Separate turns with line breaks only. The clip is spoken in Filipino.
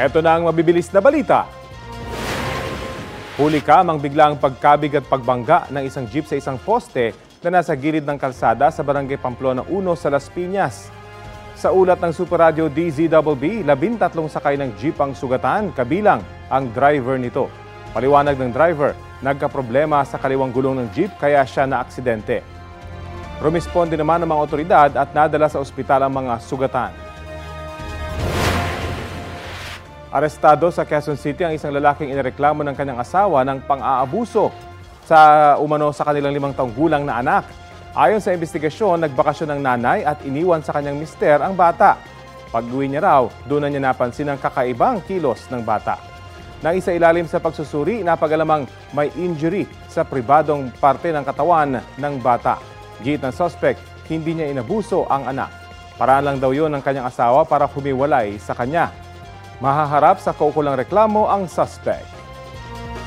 Eto na ang mabibilis na balita. Huli kamang biglang pagkabig at pagbangga ng isang jeep sa isang poste na nasa gilid ng kalsada sa Barangay Pamplona 1 sa Las Piñas. Sa ulat ng Super Radio DZBB, 13 sakay ng jeep ang sugatan, kabilang ang driver nito. Paliwanag ng driver, nagkaproblema sa kaliwang gulong ng jeep kaya siya na-aksidente. Rumisponde naman ng mga otoridad at nadala sa ospital ang mga sugatan. Arestado sa Quezon City ang isang lalaking inireklamo ng kanyang asawa ng pang-aabuso sa kanilang 5 taong gulang na anak. Ayon sa investigasyon, nagbakasyon ng nanay at iniwan sa kanyang mister ang bata. Pag-uwi niya raw, doon na niya napansin ang kakaibang kilos ng bata. Nang isa ilalim sa pagsusuri, napag-alamang may injury sa pribadong parte ng katawan ng bata. Git ng suspect, hindi niya inabuso ang anak. Paraan lang daw yun ng kanyang asawa para humiwalay sa kanya. Mahaharap sa kaukulang reklamo ang suspect.